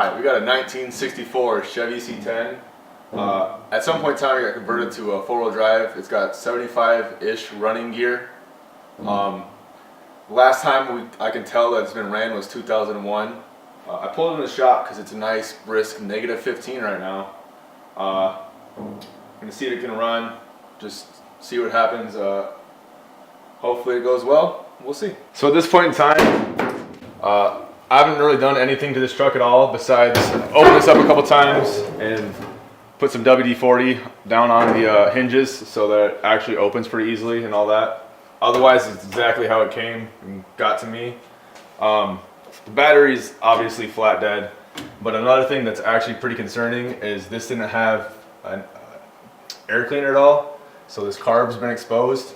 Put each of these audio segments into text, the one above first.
Alright, we got a 1964 Chevy C10. At some point in time, it got converted to a four-wheel drive. It's got 75-ish running gear. Last time I can tell that it's been ran was 2001. I pulled it in the shop because it's a nice, brisk -15 right now. I'm gonna see if it can run, just see what happens. Hopefully it goes well. We'll see. So at this point in time, I haven't really done anything to this truck at all besides open this up a couple times and put some WD-40 down on the hinges so that it actually opens pretty easily and all that. Otherwise, it's exactly how it came and got to me. The battery's obviously flat dead, but another thing that's actually pretty concerning is this didn't have an air cleaner at all, so this carb's been exposed.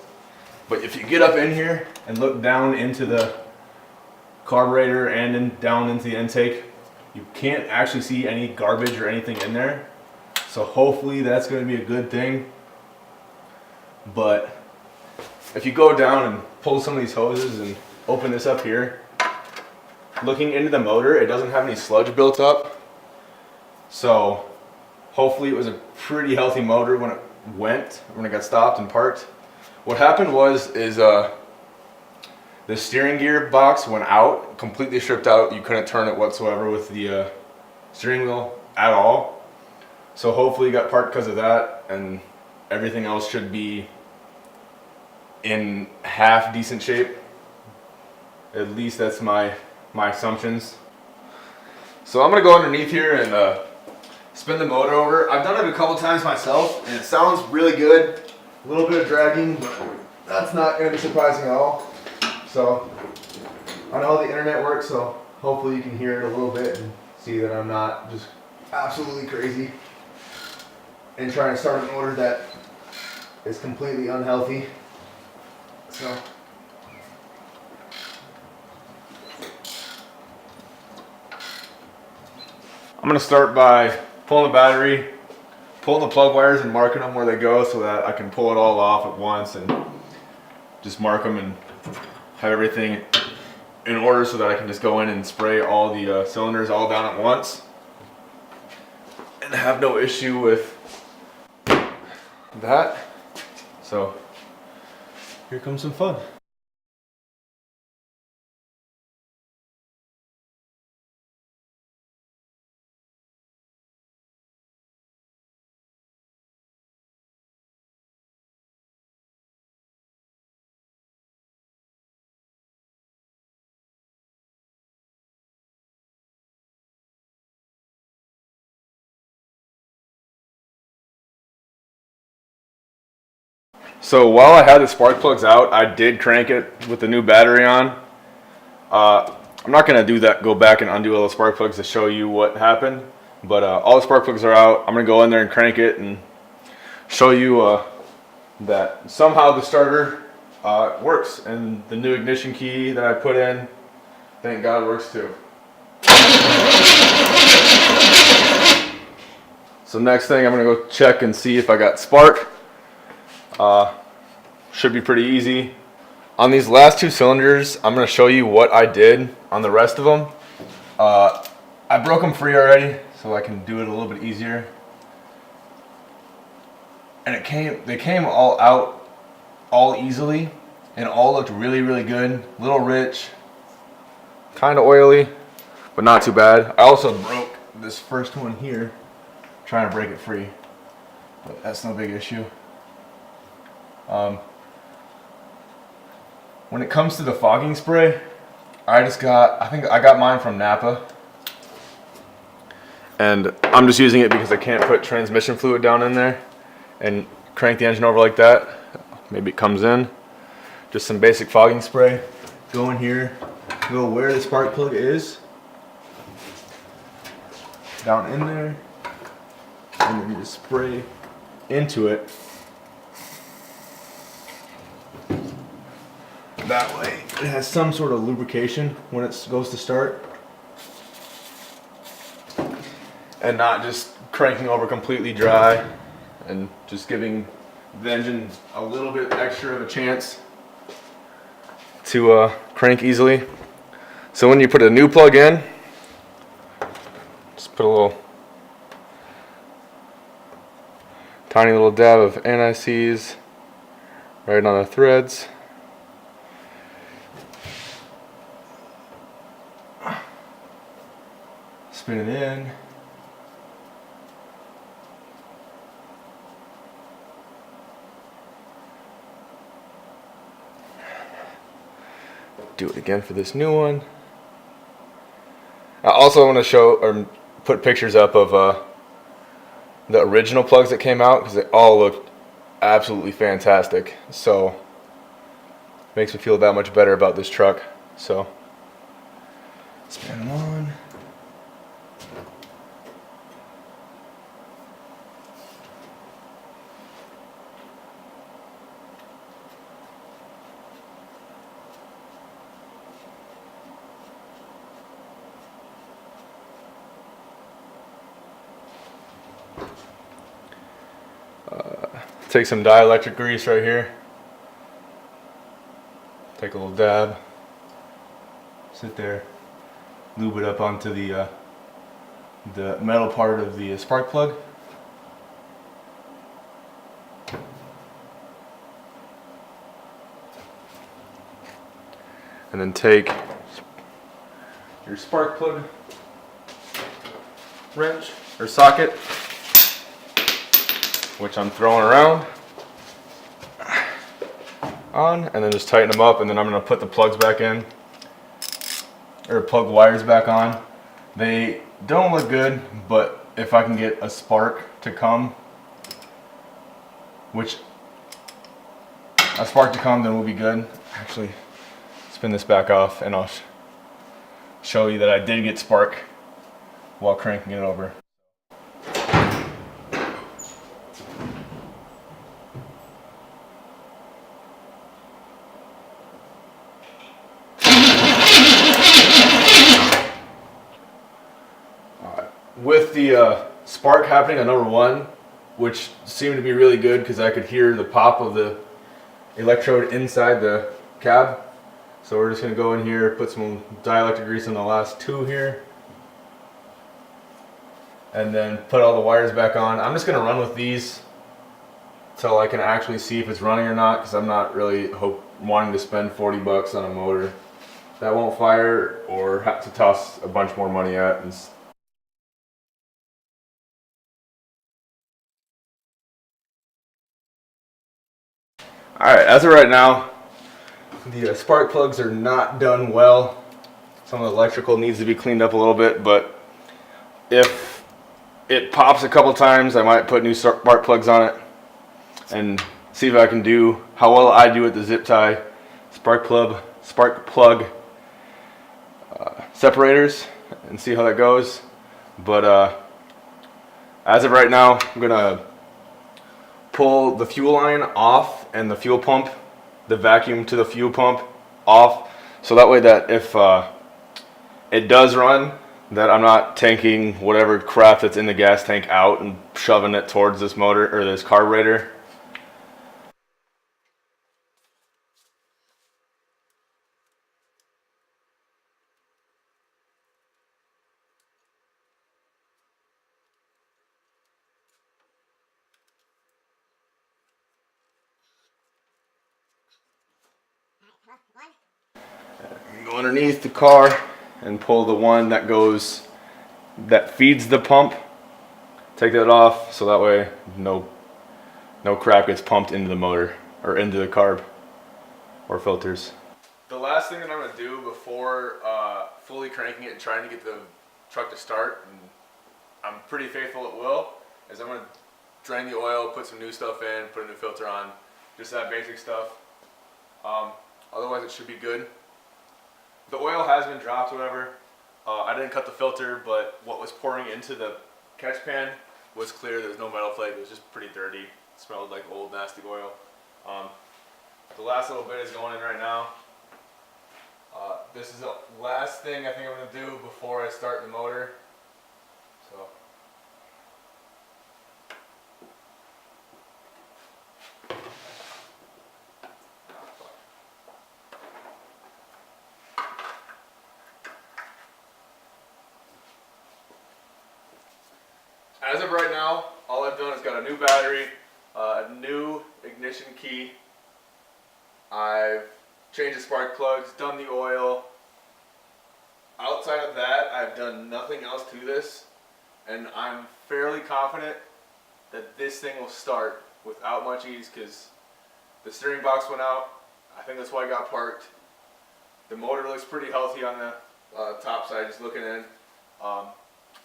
But if you get up in here and look down into the carburetor and then down into the intake, you can't actually see any garbage or anything in there. So hopefully that's going to be a good thing. But if you go down and pull some of these hoses and open this up here, looking into the motor, it doesn't have any sludge built up. So hopefully it was a pretty healthy motor when it got stopped and parked. What happened is the steering gear box went out, completely stripped out. You couldn't turn it whatsoever with the steering wheel at all. So hopefully it got parked because of that, and everything else should be in half decent shape. At least that's my assumptions. So I'm gonna go underneath here and spin the motor over. I've done it a couple times myself, and it sounds really good. A little bit of dragging, but that's not gonna be surprising at all. So I know how the internet works, so hopefully you can hear it a little bit and see that I'm not just absolutely crazy and trying to start a motor that is completely unhealthy. So I'm gonna start by pulling the battery, pulling the plug wires and marking them where they go so that I can pull it all off at once and just mark them and have everything in order so that I can just go in and spray all the cylinders all down at once and have no issue with that. So here comes some fun. So while I had the spark plugs out, I did crank it with the new battery on. I'm not gonna go back and undo all the spark plugs to show you what happened, but all the spark plugs are out. I'm gonna go in there and crank it and show you that somehow the starter works, and the new ignition key that I put in, thank God, works too. So next thing, I'm gonna go check and see if I got spark. Should be pretty easy. On these last two cylinders, I'm going to show you what I did on the rest of them. I broke them free already, so I can do it a little bit easier. And they came all out all easily, and all looked really, really good. A little rich, kind of oily, but not too bad. I also broke this first one here, trying to break it free, but that's no big issue. When it comes to the fogging spray, I think I got mine from Napa, and I'm just using it because I can't put transmission fluid down in there and crank the engine over like that. Maybe it comes in. Just some basic fogging spray. Go in here, go where the spark plug is, down in there, and then you just spray into it. That way it has some sort of lubrication when it goes to start, and not just cranking over completely dry and just giving the engine a little bit extra of a chance to crank easily. So when you put a new plug in, just Just put a tiny little dab of anti-seize right on the threads. Spin it in. Do it again for this new one. I also want to show or put pictures up of the original plugs that came out because they all look absolutely fantastic. So makes me feel that much better about this truck. So spin them on. Take some dielectric grease right here. Take a little dab. Sit there. Lube it up onto the metal part of the spark plug. And then take your spark plug wrench or socket, which I'm throwing around on, and then just tighten them up, and then I'm going to put the plugs back in, or plug wires back on. They don't look good, but if I can get a spark to come, then we'll be good. Actually, spin this back off and I'll show you that I did get spark while cranking it over. With the spark happening on number one, which seemed to be really good because I could hear the pop of the electrode inside the cab. So we're just going to go in here, put some dielectric grease on the last two here, and then put all the wires back on. I'm just going to run with these till I can actually see if it's running or not, because I'm not really wanting to spend 40 bucks on a motor that won't fire or have to toss a bunch more money at. Alright, as of right now, the spark plugs are not done well. Some of the electrical needs to be cleaned up a little bit, but if it pops a couple times, I might put new spark plugs on it and see if I can do how well I do with the zip tie spark plug separators and see how that goes. But as of right now, I'm gonna pull the fuel line off and the fuel pump, the vacuum to the fuel pump off, so that way that if it does run, that I'm not tanking whatever crap that's in the gas tank out and shoving it towards this motor or this carburetor. Go underneath the car and pull the one that feeds the pump. Take that off so that way no crap gets pumped into the motor or into the carb or filters. The last thing that I'm going to do before fully cranking it and trying to get the truck to start, and I'm pretty faithful it will, is I'm going to drain the oil, put some new stuff in, put a new filter on, just that basic stuff. Otherwise it should be good. The oil has been dropped, whatever. I didn't cut the filter, but what was pouring into the catch pan was clear. There was no metal flake. It was just pretty dirty. It smelled like old, nasty oil. The last little bit is going in right now. This is the last thing I think I'm going to do before I start the motor. So. As of right now, all I've done is got a new battery, a new ignition key. I've changed the spark plugs, done the oil. Outside of that, I've done nothing else to this, and I'm fairly confident that this thing will start without much ease because the steering box went out. I think that's why I got parked. The motor looks pretty healthy on the top side, just looking in.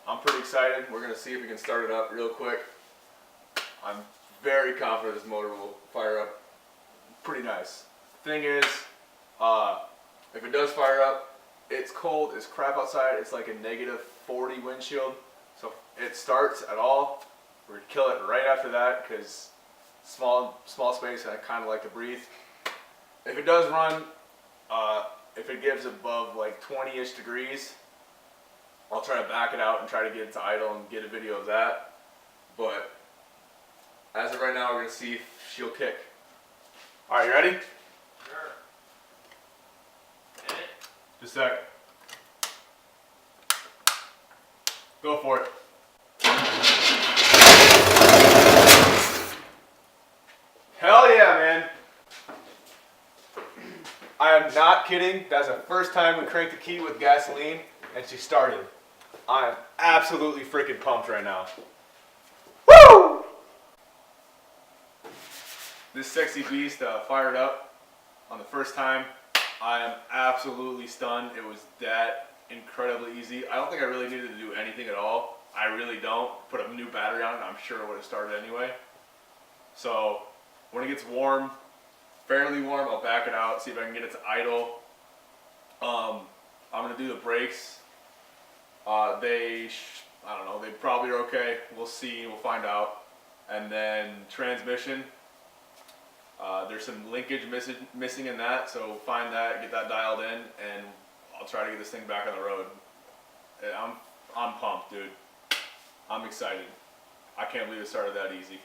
I'm pretty excited. We're going to see if we can start it up real quick. I'm very confident this motor will fire up pretty nice. Thing is, if it does fire up, it's cold, it's crap outside, it's like a -40 windshield. So if it starts at all, we're going to kill it right after that because small space and I kind of like to breathe. If it does run, if it gives above like 20-ish degrees, I'll try to back it out and try to get it to idle and get a video of that. But as of right now, we're going to see if she'll kick. Alright, you ready? Sure. Just a sec. Go for it. Hell yeah, man. I am not kidding. That's the first time we cranked the key with gasoline and she started. I am absolutely freaking pumped right now. Woo! This sexy beast fired up on the first time. I am absolutely stunned. It was that incredibly easy. I don't think I really needed to do anything at all. I really don't. Put a new battery on it, I'm sure it would have started anyway. So when it gets warm, fairly warm, I'll back it out, see if I can get it to idle. I'm gonna do the brakes. I don't know, they probably are okay. We'll see, we'll find out. And then transmission, there's some linkage missing in that, so find that, get that dialed in, and I'll try to get this thing back on the road. I'm pumped, dude. I'm excited. I can't believe it started that easy.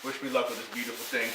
Wish me luck with this beautiful thing.